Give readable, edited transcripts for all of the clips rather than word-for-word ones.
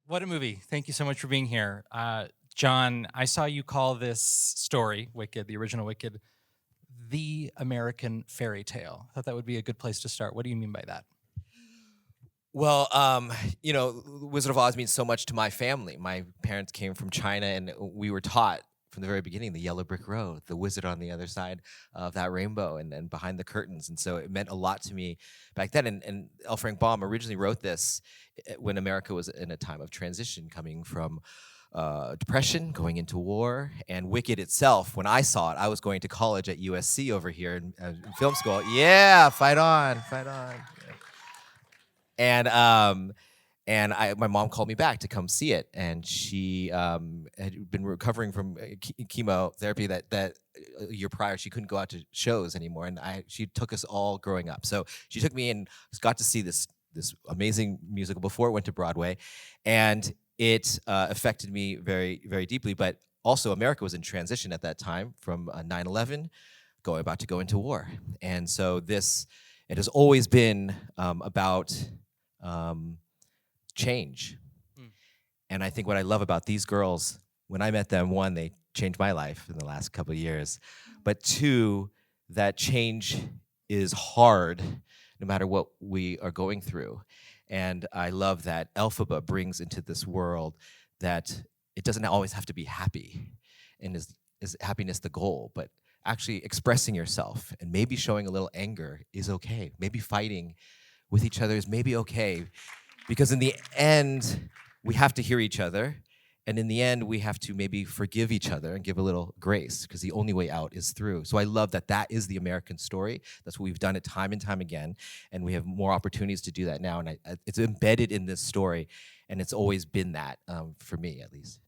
What a movie. Thank you so much for being here. John, I saw you call this story, Wicked, the original Wicked, the American fairy tale. I thought that would be a good place to start. What do you mean by that? Well, Wizard of Oz means so much to my family. My parents came from China, and we were taught from the very beginning the yellow brick road, the wizard on the other side of that rainbow, and behind the curtains. And so it meant a lot to me back then. And L. Frank Baum originally wrote this when America was in a time of transition, coming from depression, going into war, and Wicked itself. When I saw it, I was going to college at USC over here in film school. Yeah, fight on, fight on. And my mom called me back to come see it, and she had been recovering from chemotherapy that a year prior. She couldn't go out to shows anymore, and she took us all growing up. So she took me and got to see this amazing musical before it went to Broadway, and it affected me very, very deeply. But also, America was in transition at that time from 9/11, about to go into war, and so it has always been about change. And I think what I love about these girls, when I met them, one, they changed my life in the last couple of years, but two, that change is hard no matter what we are going through. And I love that Elphaba brings into this world that it doesn't always have to be happy, and is happiness the goal, but actually expressing yourself and maybe showing a little anger is okay. Maybe fighting with each other is maybe okay, because in the end, we have to hear each other, and in the end, we have to maybe forgive each other and give a little grace, because the only way out is through. So I love that is the American story. That's what we've done it time and time again, and we have more opportunities to do that now, and it's embedded in this story, and it's always been that, for me at least.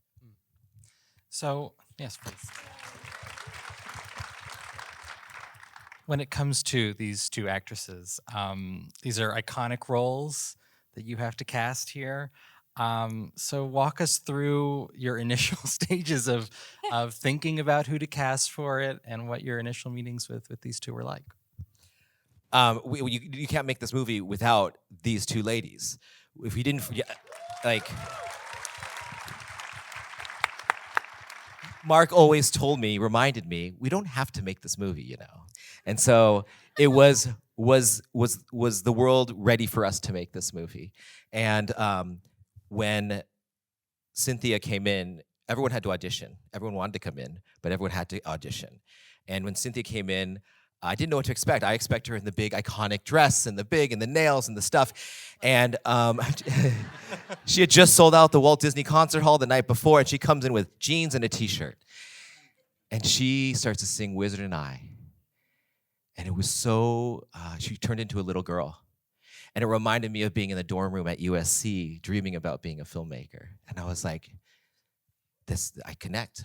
So, yes, please. When it comes to these two actresses, these are iconic roles that you have to cast here. So walk us through your initial stages of thinking about who to cast for it, and what your initial meetings with these two were like. You can't make this movie without these two ladies. If we didn't, Marc always reminded me, we don't have to make this movie, And so it was the world ready for us to make this movie? And when Cynthia came in, everyone had to audition. Everyone wanted to come in, but everyone had to audition. And when Cynthia came in, I didn't know what to expect. I expect her in the big iconic dress and the nails and the stuff. And she had just sold out the Walt Disney Concert Hall the night before, and she comes in with jeans and a t-shirt. And she starts to sing Wizard and I. And it was so, she turned into a little girl. And it reminded me of being in the dorm room at USC, dreaming about being a filmmaker. And I was like, I connect.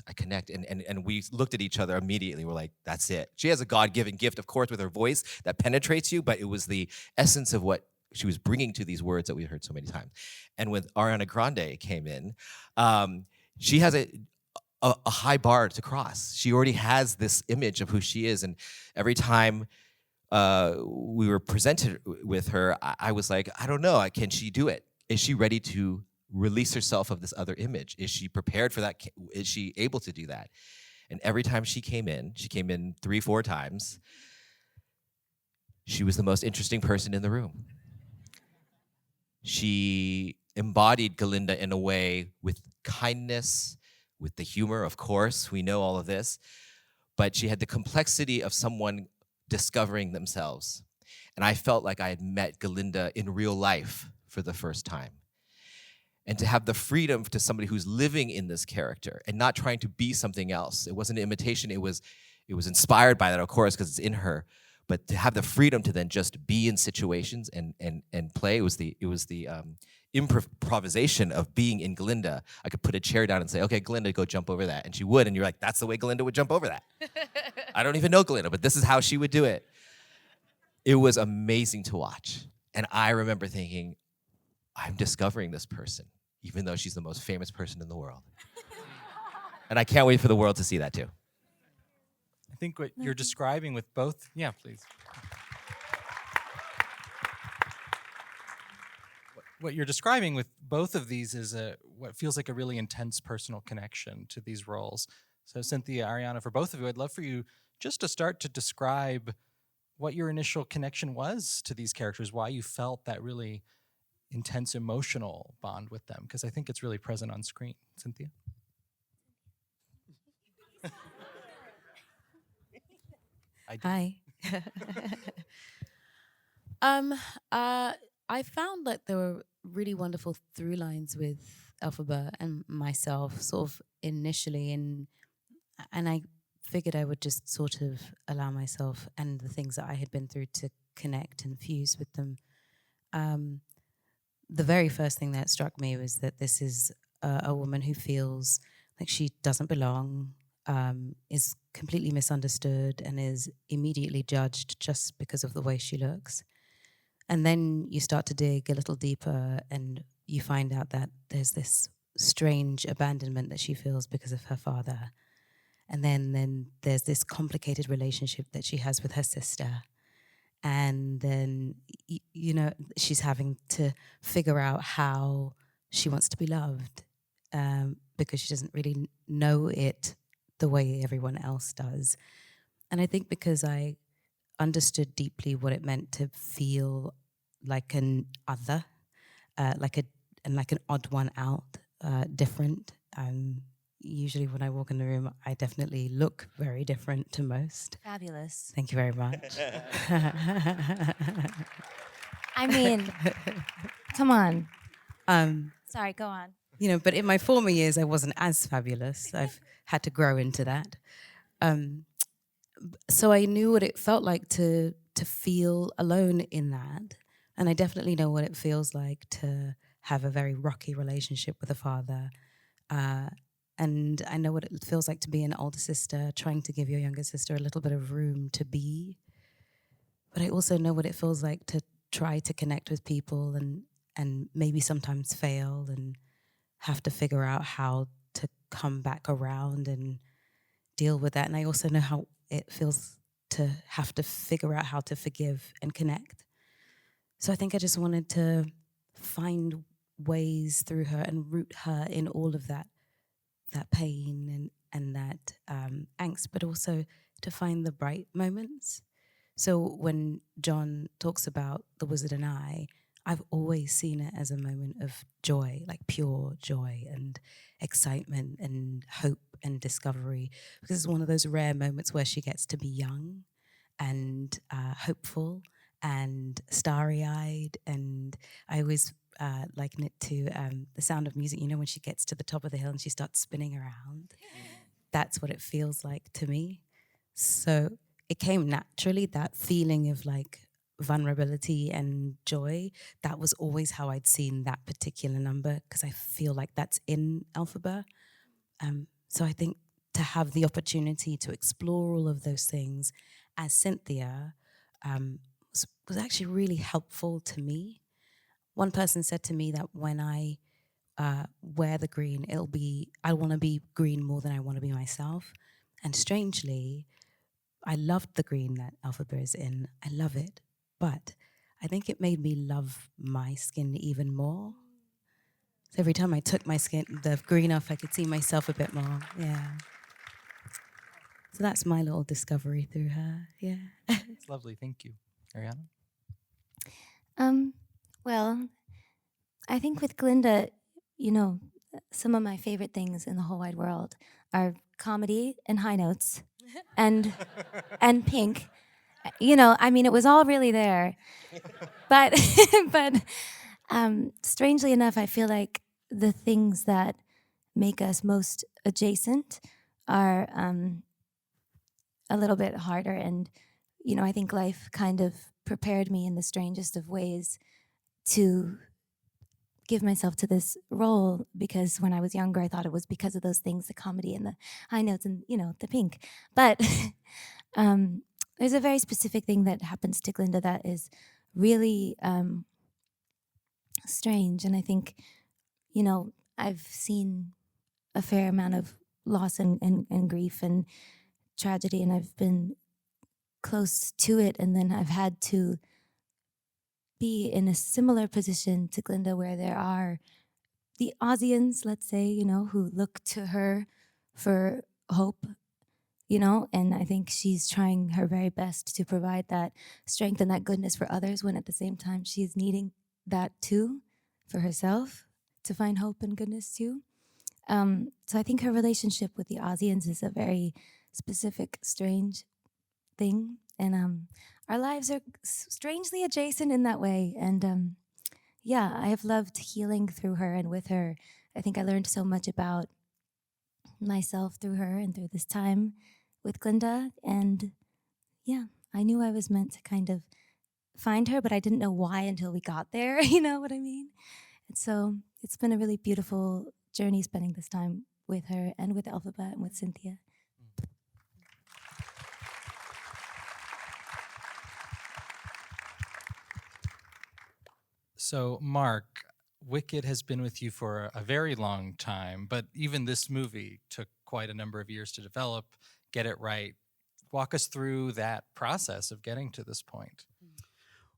And we looked at each other immediately. We're like, that's it. She has a God-given gift, of course, with her voice that penetrates you, but it was the essence of what she was bringing to these words that we heard so many times. And when Ariana Grande came in, she has a high bar to cross. She already has this image of who she is, and every time we were presented with her, I was like, I don't know, can she do it? Is she ready to release herself of this other image? Is she prepared for that? Is she able to do that? And every time she came in 3-4 times, she was the most interesting person in the room. She embodied Glinda in a way with kindness, with the humor, of course, we know all of this, but she had the complexity of someone discovering themselves. And I felt like I had met Glinda in real life for the first time. And to have the freedom to somebody who's living in this character and not trying to be something else. It wasn't an imitation, it was inspired by that, of course, because it's in her. But to have the freedom to then just be in situations and play, it was the improvisation of being in Glinda. I could put a chair down and say, okay, Glinda, go jump over that. And she would, and you're like, that's the way Glinda would jump over that. I don't even know Glinda, but this is how she would do it. It was amazing to watch. And I remember thinking, I'm discovering this person, even though she's the most famous person in the world. And I can't wait for the world to see that too. I think what you're describing with both, yeah, please. what you're describing with both of these is what feels like a really intense personal connection to these roles. So Cynthia, Ariana, for both of you, I'd love for you just to start to describe what your initial connection was to these characters, why you felt that really intense emotional bond with them, because I think it's really present on screen. Cynthia? Hi. um, I found that there were really wonderful through lines with Elphaba and myself, sort of initially, and I figured I would just sort of allow myself and the things that I had been through to connect and fuse with them. The very first thing that struck me was that this is a woman who feels like she doesn't belong, is completely misunderstood, and is immediately judged just because of the way she looks. And then you start to dig a little deeper and you find out that there's this strange abandonment that she feels because of her father. And then there's this complicated relationship that she has with her sister. And then, she's having to figure out how she wants to be loved, because she doesn't really know it the way everyone else does. And I think because I understood deeply what it meant to feel like an other, like an odd one out, different. Usually when I walk in the room, I definitely look very different to most. Fabulous. Thank you very much. I mean, come on. Um, Sorry, go on. but in my former years, I wasn't as fabulous. I've had to grow into that. So I knew what it felt like to feel alone in that. And I definitely know what it feels like to have a very rocky relationship with a father. And I know what it feels like to be an older sister, trying to give your younger sister a little bit of room to be. But I also know what it feels like to try to connect with people and maybe sometimes fail and have to figure out how to come back around and deal with that. And I also know how it feels to have to figure out how to forgive and connect. So I think I just wanted to find ways through her and root her in all of that pain and that angst, but also to find the bright moments. So when Jon talks about The Wizard and I've always seen it as a moment of joy, like pure joy and excitement and hope and discovery, because it's one of those rare moments where she gets to be young and hopeful and starry-eyed. And I always liken it to The Sound of Music. When she gets to the top of the hill and she starts spinning around. That's what it feels like to me. So it came naturally, that feeling of like vulnerability and joy. That was always how I'd seen that particular number, because I feel like that's in Elphaba. So I think to have the opportunity to explore all of those things as Cynthia was actually really helpful to me. One person said to me that when I wear the green, I want to be green more than I want to be myself. And strangely, I loved the green that Elphaba is in. I love it. But I think it made me love my skin even more. So every time I took the green off, I could see myself a bit more. Yeah. So that's my little discovery through her. Yeah. It's lovely. Thank you. Ariana? Well, I think with Glinda, some of my favorite things in the whole wide world are comedy and high notes and pink. It was all really there. But strangely enough, I feel like the things that make us most adjacent are a little bit harder. And, I think life kind of prepared me in the strangest of ways to give myself to this role, because when I was younger, I thought it was because of those things, the comedy and the high notes and, the pink. But there's a very specific thing that happens to Glinda that is really strange. And I think, I've seen a fair amount of loss and grief and tragedy, and I've been close to it. And then I've had to be in a similar position to Glinda, where there are the Aussians, let's say, you know, who look to her for hope, you know, and I think she's trying her very best to provide that strength and that goodness for others, when at the same time she's needing that too for herself, to find hope and goodness too. So I think her relationship with the Aussians is a very specific, strange thing, and our lives are strangely adjacent in that way. And yeah, I have loved healing through her and with her. I think I learned so much about myself through her and through this time with Glinda. And yeah, I knew I was meant to kind of find her, but I didn't know why until we got there. You know what I mean? And so it's been a really beautiful journey spending this time with her and with Elphaba and with Cynthia. So, Mark, Wicked has been with you for a very long time, but even this movie took quite a number of years to develop, get it right. Walk us through that process of getting to this point.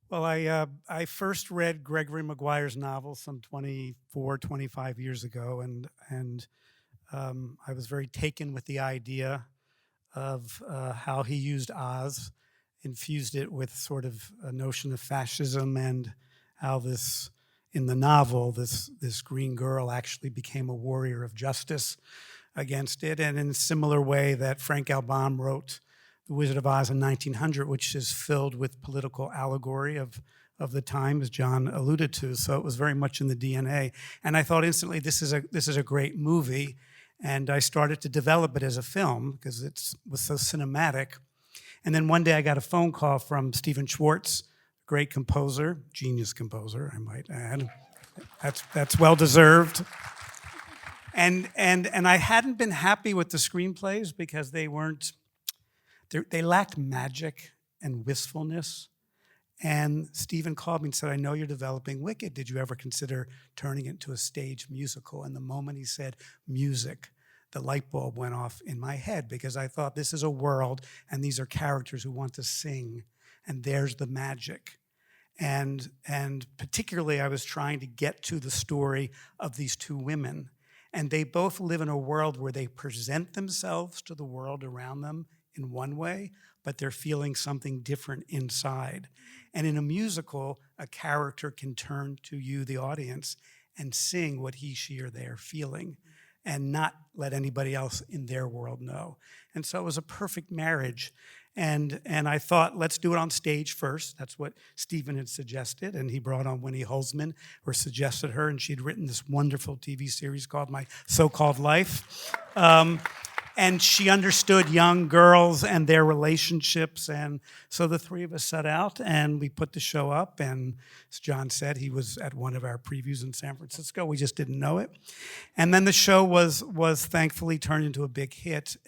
Well, I first read Gregory Maguire's novel some 24, 25 years ago, and I was very taken with the idea of how he used Oz, infused it with sort of a notion of fascism, and how this, in the novel, this green girl actually became a warrior of justice against it. And in a similar way that Frank Alban wrote The Wizard of Oz in 1900, which is filled with political allegory of the time, as John alluded to. So it was very much in the DNA. And I thought instantly, this is a great movie. And I started to develop it as a film because it was so cinematic. And then one day I got a phone call from Stephen Schwartz, great composer, genius composer, I might add. That's well deserved. And I hadn't been happy with the screenplays because they lacked magic and wistfulness. And Stephen called me and said, I know you're developing Wicked. Did you ever consider turning it into a stage musical? And the moment he said music, the light bulb went off in my head, because I thought, this is a world and these are characters who want to sing, and there's the magic. And particularly I was trying to get to the story of these two women. And they both live in a world where they present themselves to the world around them in one way, but they're feeling something different inside. And in a musical, a character can turn to you, the audience, and sing what he, she, or they are feeling, and not let anybody else in their world know. And so it was a perfect marriage. And I thought, let's do it on stage first. That's what Stephen had suggested. And he brought on Winnie Holzman, or suggested her, and she'd written this wonderful TV series called My So-Called Life. And she understood young girls and their relationships. And so the three of us set out and we put the show up. And as John said, he was at one of our previews in San Francisco. We just didn't know it. And then the show was thankfully turned into a big hit.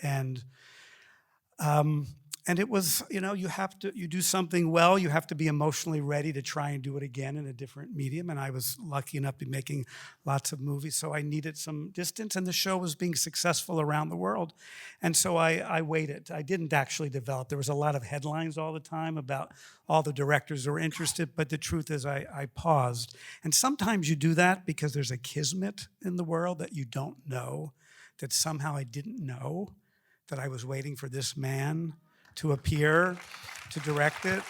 And it was, you do something well, you have to be emotionally ready to try and do it again in a different medium. And I was lucky enough to be making lots of movies, so I needed some distance, and the show was being successful around the world. And so I waited. I didn't actually develop. There was a lot of headlines all the time about all the directors who were interested, but the truth is I paused. And sometimes you do that because there's a kismet in the world that you don't know, that somehow I didn't know, that I was waiting for this man to appear, to direct it.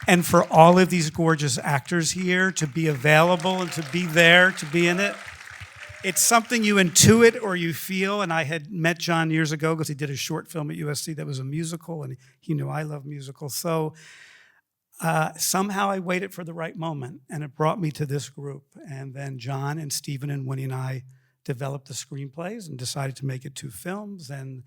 And for all of these gorgeous actors here to be available and to be there, to be in it. It's something you intuit or you feel. And I had met John years ago because he did a short film at USC that was a musical, and he knew I love musicals. So somehow I waited for the right moment, and it brought me to this group. And then John and Stephen and Winnie and I developed the screenplays and decided to make it 2 films. And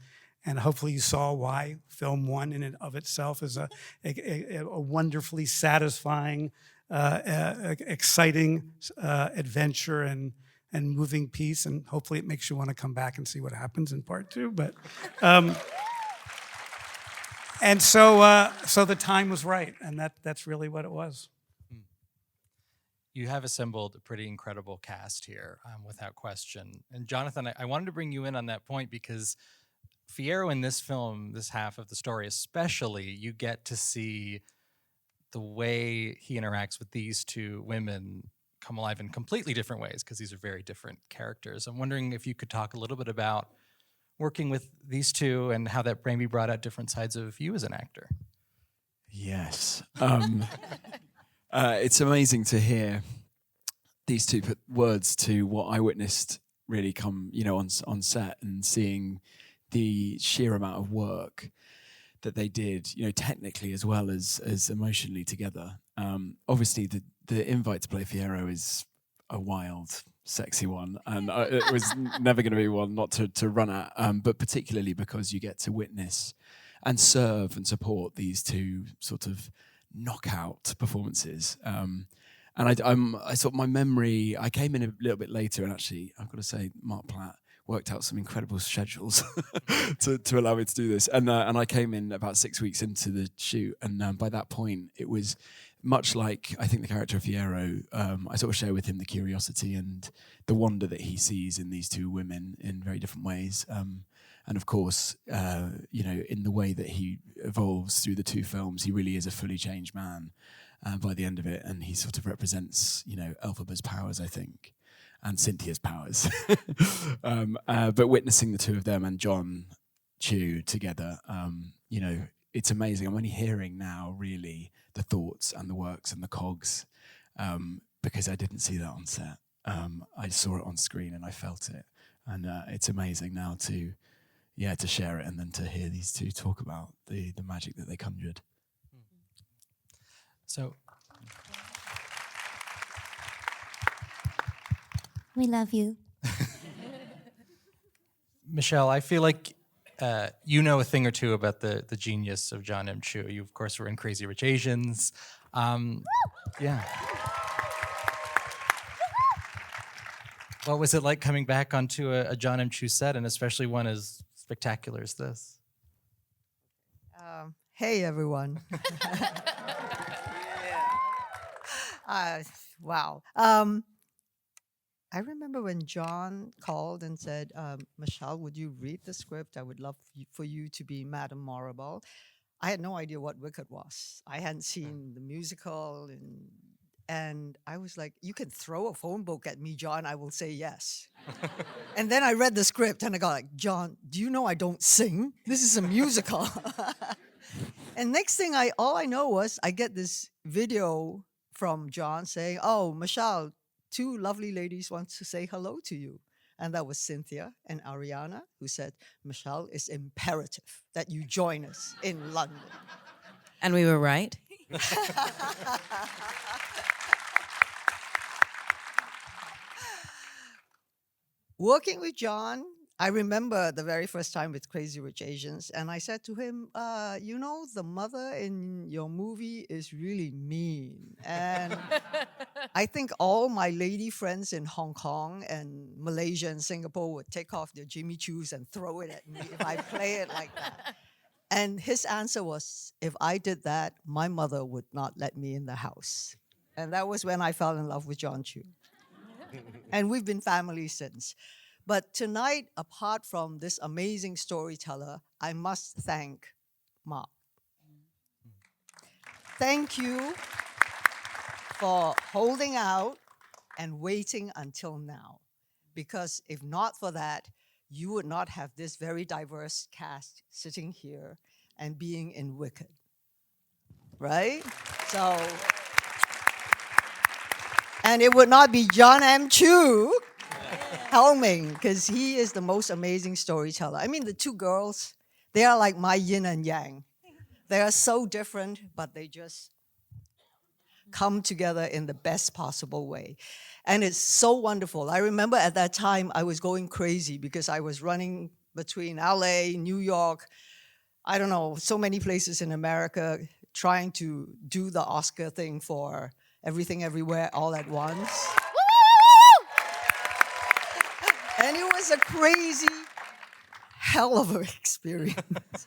hopefully you saw why film 1 in and of itself is a wonderfully satisfying, exciting adventure and moving piece. And hopefully it makes you want to come back and see what happens in part 2. But and so the time was right, and that's really what it was. You have assembled a pretty incredible cast here, without question. And Jonathan, I wanted to bring you in on that point because Fiyero in this film, this half of the story especially, you get to see the way he interacts with these two women come alive in completely different ways, because these are very different characters. I'm wondering if you could talk a little bit about working with these two and how that maybe brought out different sides of you as an actor. Yes. It's amazing to hear these two put words to what I witnessed really come, on set, and seeing the sheer amount of work that they did, technically as well as emotionally together. Obviously, the invite to play Fiyero is a wild, sexy one, and it was never going to be one not to run at, but particularly because you get to witness and serve and support these two sort of knockout performances. And I sort of, my memory, I came in a little bit later, and actually, I've got to say, Marc Platt worked out some incredible schedules to allow me to do this. And I came in about 6 weeks into the shoot, and by that point, it was much like, I think, the character of Fiyero. I sort of share with him the curiosity and the wonder that he sees in these two women in very different ways. And of course, in the way that he evolves through the two films, he really is a fully changed man by the end of it. And he sort of represents, Elphaba's powers, I think, and Cynthia's powers. But witnessing the two of them and Jon Chu together, it's amazing. I'm only hearing now, really, the thoughts and the works and the cogs, because I didn't see that on set. I saw it on screen and I felt it. And it's amazing now to share it, and then to hear these two talk about the magic that they conjured. So, We love you. Michelle, I feel like you know a thing or two about the genius of Jon M Chu. You, of course, were in Crazy Rich Asians. Yeah. What was it like coming back onto a Jon M Chu set, and especially one as spectacular as this? Hey, everyone. Wow. I remember when Jon called and said, Michelle, would you read the script? I would love for you to be Madame Morrible. I had no idea what Wicked was. I hadn't seen the musical, and I was like, you can throw a phone book at me, Jon, I will say yes. And then I read the script and I got like, Jon, do you know I don't sing? This is a musical. And next thing all I know was I get this video from Jon saying, oh, Michelle, two lovely ladies want to say hello to you. And that was Cynthia and Ariana, who said, Michelle, it's imperative that you join us in London. And we were right. Working with Jon, I remember the very first time with Crazy Rich Asians, and I said to him, the mother in your movie is really mean. And I think all my lady friends in Hong Kong and Malaysia and Singapore would take off their Jimmy Choos and throw it at me if I play it like that. And his answer was, if I did that, my mother would not let me in the house. And that was when I fell in love with Jon Chu. And we've been family since. But tonight, apart from this amazing storyteller, I must thank Marc. Thank you for holding out and waiting until now. Because if not for that, you would not have this very diverse cast sitting here and being in Wicked. Right? So, and it would not be Jon M Chu helming, because he is the most amazing storyteller. I mean, the two girls, they are like my yin and yang. They are so different, but they just come together in the best possible way. And it's so wonderful. I remember at that time, I was going crazy because I was running between LA, New York, I don't know, so many places in America, trying to do the Oscar thing for Everything Everywhere All at Once. And it was a crazy hell of an experience.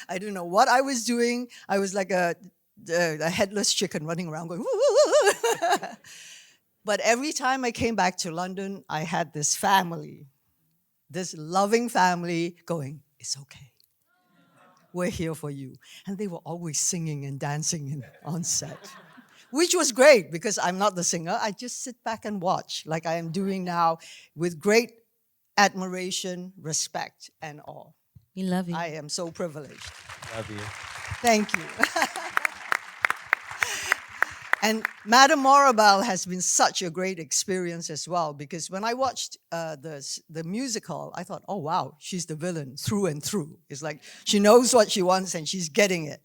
I don't know what I was doing. I was like a headless chicken running around going, But every time I came back to London, I had this family, this loving family going, it's okay. we're here for you. And they were always singing and dancing on set, which was great because I'm not the singer. I just sit back and watch like I am doing now with great admiration, respect, and awe. We love you. I am so privileged. Love you. Thank you. And Madame Morabelle has been such a great experience as well, because when I watched the musical, I thought, oh wow, she's the villain through and through. It's like she knows what she wants and she's getting it.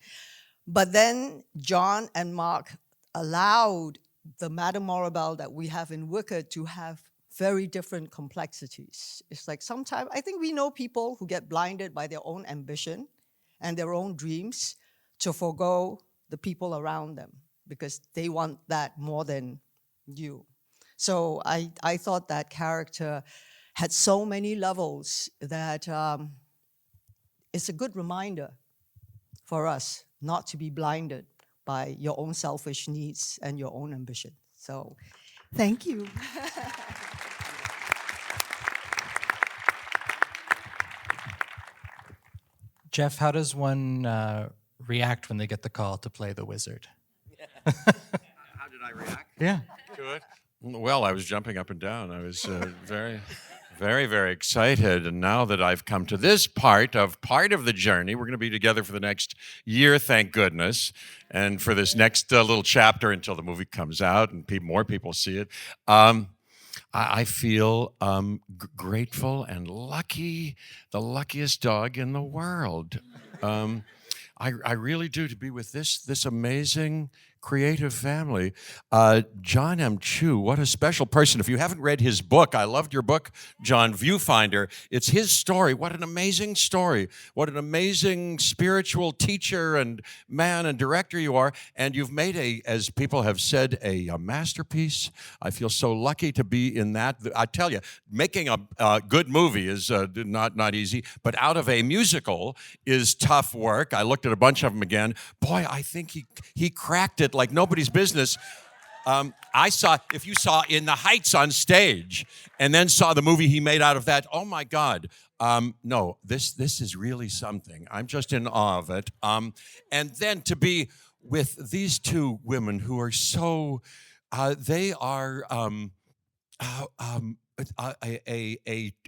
But then Jon and Marc allowed the Madame Morabelle that we have in Wicked to have very different complexities. It's like sometimes, I think we know people who get blinded by their own ambition and their own dreams to forego the people around them, because they want that more than you. So I thought that character had so many levels that it's a good reminder for us not to be blinded by your own selfish needs and your own ambition. So thank you. Jeff, how does one react when they get the call to play the wizard? How did I react? Yeah. To it? Well, I was jumping up and down. I was very, very, very excited. And now that I've come to this part of the journey, we're going to be together for the next year, thank goodness, and for this next little chapter until the movie comes out and more people see it. I feel grateful and lucky, the luckiest dog in the world. I really do, to be with this amazing creative family. Jon M Chu, what a special person. If you haven't read his book, I loved your book, John, Viewfinder. It's his story. What an amazing story. What an amazing spiritual teacher and man and director you are. And you've made as people have said, a masterpiece. I feel so lucky to be in that. I tell you, making a good movie is not easy, but out of a musical is tough work. I looked at a bunch of them again. Boy, I think he cracked it like nobody's business. If you saw In the Heights on stage and then saw the movie he made out of that, oh my God. No, this is really something. I'm just in awe of it. And then to be with these two women who are so, they are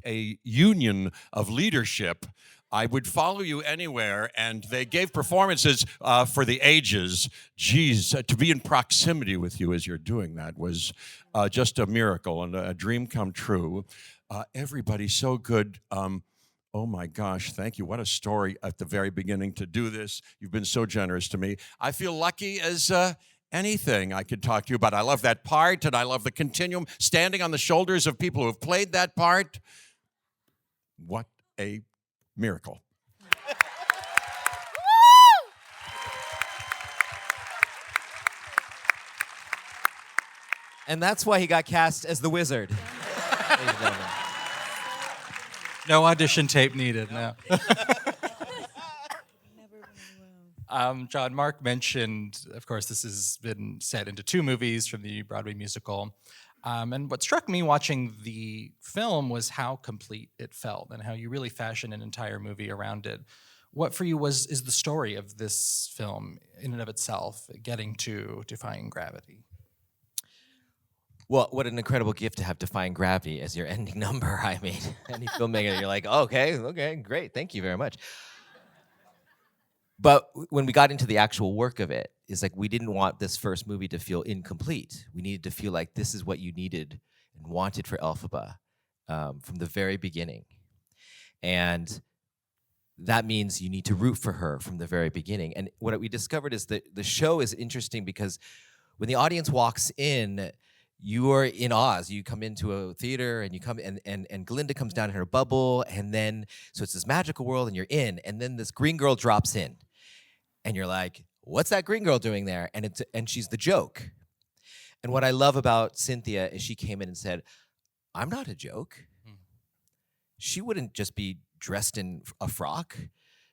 a union of leadership. I would follow you anywhere, and they gave performances for the ages. Geez, to be in proximity with you as you're doing that was just a miracle and a dream come true. Everybody so good. Oh my gosh, thank you. What a story at the very beginning to do this. You've been so generous to me. I feel lucky as anything I could talk to you about. I love that part, and I love the continuum, standing on the shoulders of people who have played that part. What a miracle. And that's why he got cast as the wizard. No audition tape needed, no. John, Marc mentioned, of course, this has been set into 2 movies from the Broadway musical. And what struck me watching the film was how complete it felt and how you really fashioned an entire movie around it. What for you is the story of this film in and of itself, getting to Defying Gravity? Well, what an incredible gift to have Defying Gravity as your ending number. I mean, any filmmaker, you're like, okay, great, thank you very much. But when we got into the actual work of it, it's like we didn't want this first movie to feel incomplete. We needed to feel like this is what you needed and wanted for Elphaba from the very beginning. And that means you need to root for her from the very beginning. And what we discovered is that the show is interesting because when the audience walks in, you are in Oz. You come into a theater and you come and Glinda comes down in her bubble, and then so it's this magical world and you're in, and then this green girl drops in. And you're like, what's that green girl doing there? And she's the joke. And what I love about Cynthia is she came in and said, I'm not a joke. She wouldn't just be dressed in a frock.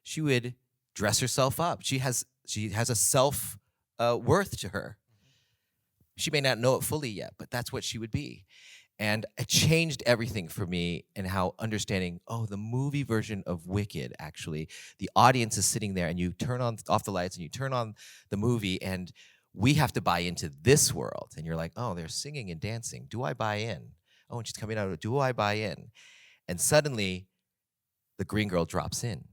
She would dress herself up. She has a self worth to her. She may not know it fully yet, but that's what she would be. And it changed everything for me and how understanding, oh, the movie version of Wicked, actually, the audience is sitting there and you turn off the lights and you turn on the movie and we have to buy into this world. And you're like, oh, they're singing and dancing. Do I buy in? Oh, and she's coming out. Do I buy in? And suddenly, the green girl drops in.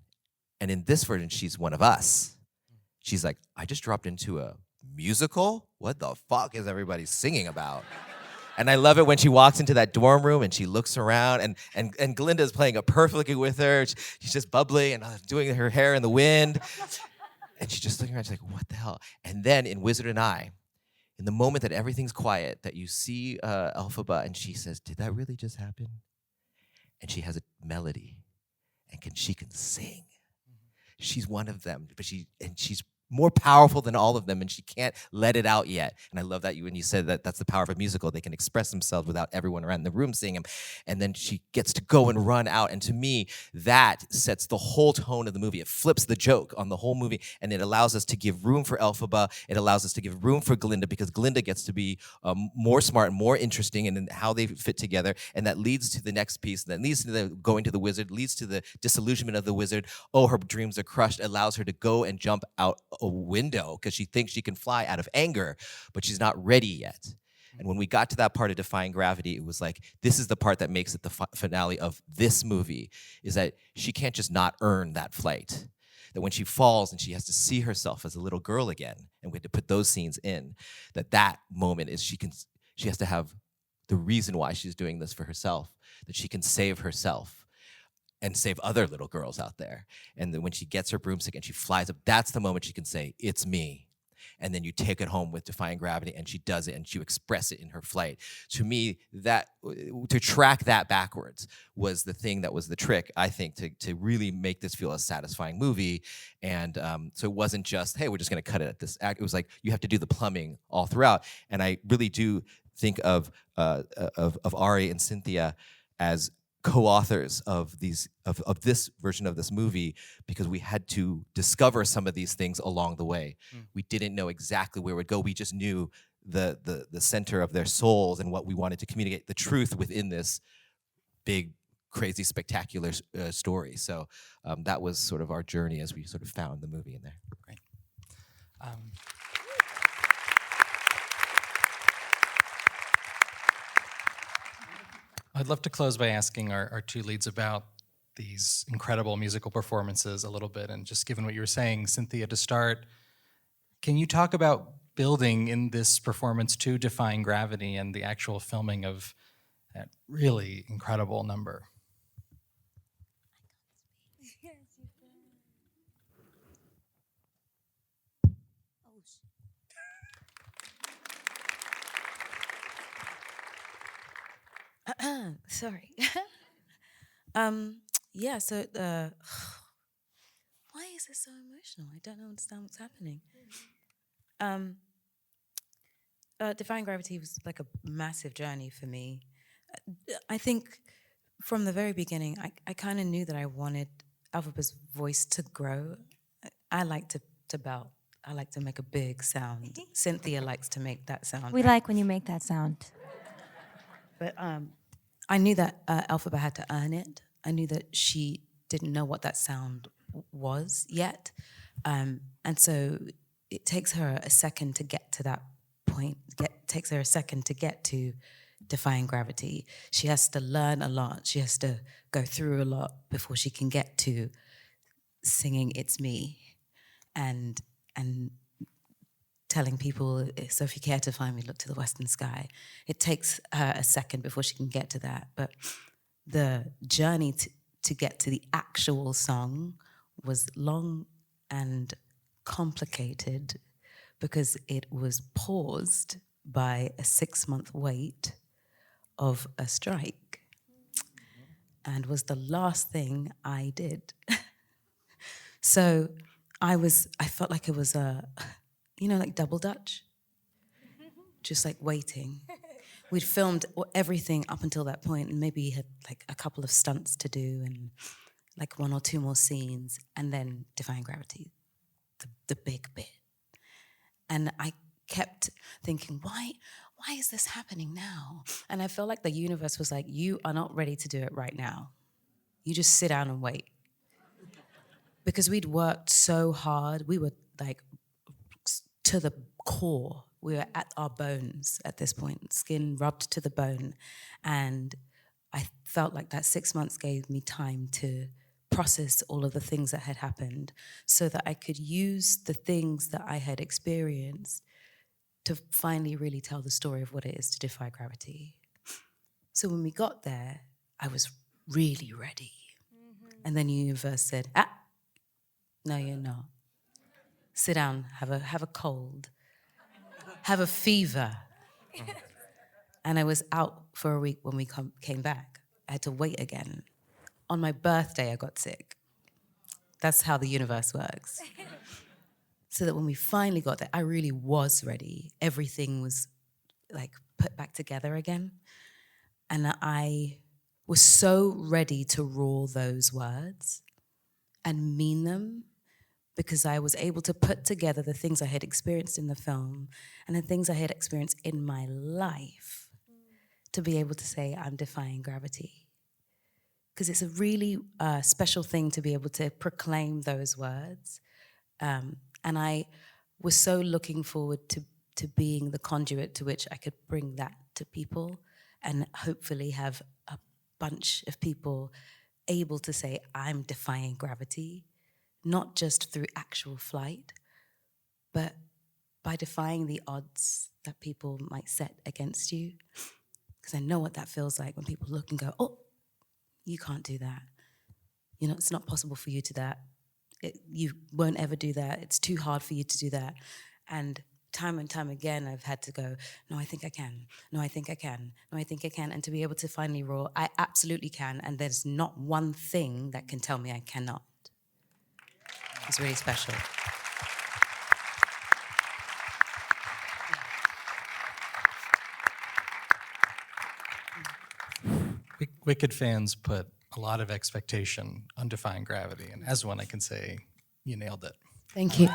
And in this version, she's one of us. She's like, I just dropped into a musical? What the fuck is everybody singing about? And I love it when she walks into that dorm room and she looks around and Glinda's playing it perfectly with her. She's just bubbly and doing her hair in the wind. And she's just looking around, she's like, what the hell? And then in Wizard and I, in the moment that everything's quiet, that you see Elphaba and she says, did that really just happen? And she has a melody and she can sing. She's one of them, but she's more powerful than all of them, and she can't let it out yet. And I love that when you said that that's the power of a musical. They can express themselves without everyone around the room seeing them. And then she gets to go and run out. And to me, that sets the whole tone of the movie. It flips the joke on the whole movie, and it allows us to give room for Elphaba. It allows us to give room for Glinda, because Glinda gets to be more smart, more interesting in how they fit together. And that leads to the next piece. That leads to the going to the wizard, leads to the disillusionment of the wizard. Oh, her dreams are crushed. Allows her to go and jump out a window because she thinks she can fly out of anger, but she's not ready yet. And when we got to that part of Defying Gravity, it was like, this is the part that makes it the finale of this movie, is that she can't just not earn that flight. That when she falls and she has to see herself as a little girl again, and we had to put those scenes in, that moment is she has to have the reason why she's doing this for herself, that she can save herself and save other little girls out there. And then when she gets her broomstick and she flies up, that's the moment she can say, it's me. And then you take it home with Defying Gravity, and she does it, and she express it in her flight. To me, that to track that backwards was the thing that was the trick, I think, to really make this feel a satisfying movie. And so it wasn't just, hey, we're just going to cut it at this act. It was like, you have to do the plumbing all throughout. And I really do think of Ari and Cynthia as co-authors of this version of this movie, because we had to discover some of these things along the way. We didn't know exactly where it would go. We just knew the center of their souls and what we wanted to communicate, the truth within this big, crazy, spectacular story. So that was sort of our journey as we sort of found the movie in there. Great. I'd love to close by asking our two leads about these incredible musical performances a little bit. And just given what you were saying, Cynthia, to start, can you talk about building in this performance to Defying Gravity and the actual filming of that really incredible number? Sorry. Yeah, so why is it so emotional? I don't understand what's happening. Defying Gravity was like a massive journey for me. I think from the very beginning, I kind of knew that I wanted Elphaba's voice to grow. I like to belt. I like to make a big sound. Cynthia likes to make that sound. We like when you make that sound. But I knew that Elphaba had to earn it. I knew that she didn't know what that sound was yet. And so it takes her a second to get to that point. Takes her a second to get to Defying Gravity. She has to learn a lot. She has to go through a lot before she can get to singing It's Me and telling people, so if you care to find me, look to the western sky. It takes her a second before she can get to that. But the journey to get to the actual song was long and complicated because it was paused by a 6-month wait of a strike and was the last thing I did. So I felt like it was like double Dutch, just like waiting. We'd filmed everything up until that point, and maybe had like a couple of stunts to do and like 1 or 2 more scenes, and then Defying Gravity, the big bit. And I kept thinking, why why is this happening now? And I felt like the universe was like, you are not ready to do it right now. You just sit down and wait. Because we'd worked so hard. We were like to the core. We were at our bones at this point, skin rubbed to the bone. And I felt like that 6 months gave me time to process all of the things that had happened so that I could use the things that I had experienced to finally really tell the story of what it is to defy gravity. So when we got there, I was really ready. And then the universe said, no, you're not. Sit down, have a cold, have a fever. And I was out for a week when we came back. I had to wait again. On my birthday, I got sick. That's how the universe works. So that when we finally got there, I really was ready. Everything was like put back together again. And I was so ready to roar those words and mean them because I was able to put together the things I had experienced in the film and the things I had experienced in my life to be able to say, I'm defying gravity. Because it's a really special thing to be able to proclaim those words. And I was so looking forward to being the conduit to which I could bring that to people and hopefully have a bunch of people able to say, I'm defying gravity, not just through actual flight, but by defying the odds that people might set against you. Because I know what that feels like when people look and go, oh, you can't do that. You know, it's not possible for you to do that. You won't ever do that. It's too hard for you to do that. And time again, I've had to go, no, I think I can. No, I think I can. No, I think I can. And to be able to finally roar, I absolutely can. And there's not one thing that can tell me I cannot. It's really special. Wicked fans put a lot of expectation on Defying Gravity, and as one, I can say you nailed it. Thank you.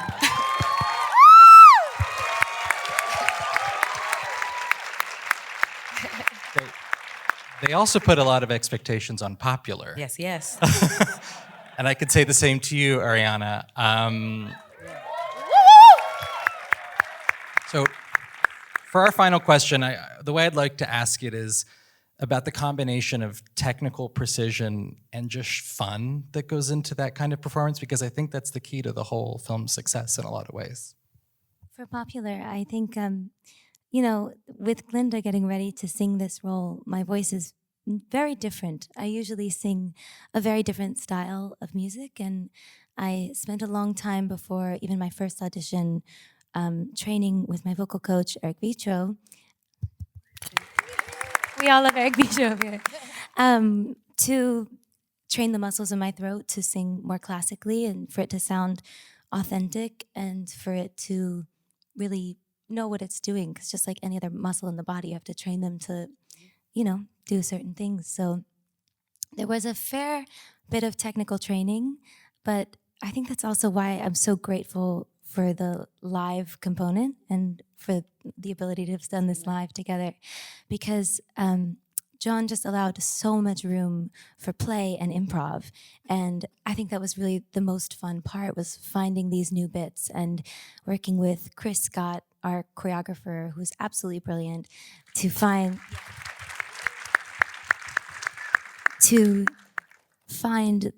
They also put a lot of expectations on Popular. Yes, yes. And I could say the same to you, Ariana. So for our final question, the way I'd like to ask it is about the combination of technical precision and just fun that goes into that kind of performance, because I think that's the key to the whole film's success in a lot of ways. For Popular, I think, with Glinda getting ready to sing this role, my voice is very different. I usually sing a very different style of music, and I spent a long time before even my first audition training with my vocal coach, Eric Vitro. We all love Eric Vitro over here. To train the muscles in my throat to sing more classically and for it to sound authentic and for it to really know what it's doing. Because just like any other muscle in the body, you have to train them to, do certain things. So there was a fair bit of technical training, but I think that's also why I'm so grateful for the live component and for the ability to have done this live together, because Jon just allowed so much room for play and improv. And I think that was really the most fun part, was finding these new bits and working with Chris Scott, our choreographer, who's absolutely brilliant, to find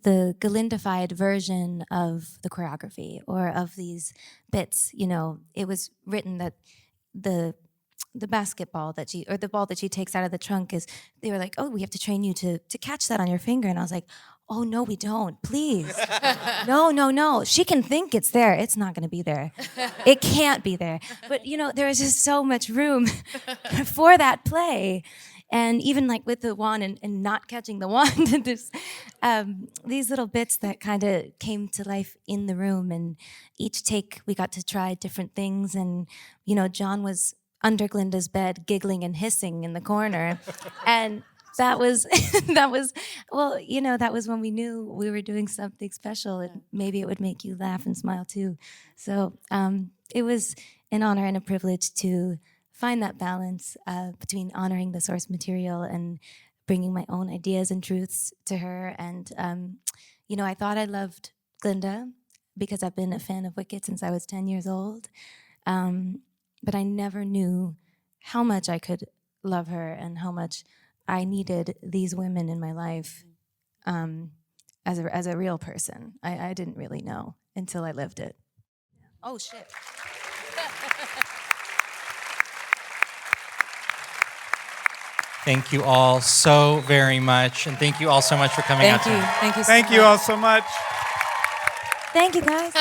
the Galindified version of the choreography or of these bits. It was written that the basketball the ball that she takes out of the trunk they were like, oh, we have to train you to catch that on your finger. And I was like, oh, no, we don't, please. No. She can think it's there. It's not gonna be there. It can't be there. But there was just so much room for that play. And even like with the wand and not catching the wand, there's these little bits that kind of came to life in the room. And each take, we got to try different things. And, Jon was under Glinda's bed, giggling and hissing in the corner. And that was, that was when we knew we were doing something special, and maybe it would make you laugh and smile too. So it was an honor and a privilege to find that balance between honoring the source material and bringing my own ideas and truths to her. And, I thought I loved Glinda because I've been a fan of Wicked since I was 10 years old. But I never knew how much I could love her and how much I needed these women in my life as a real person. I didn't really know until I lived it. Oh, shit. Thank you all so very much. And thank you all so much for coming out tonight. Thank you. Thank you all so much. Thank you, guys.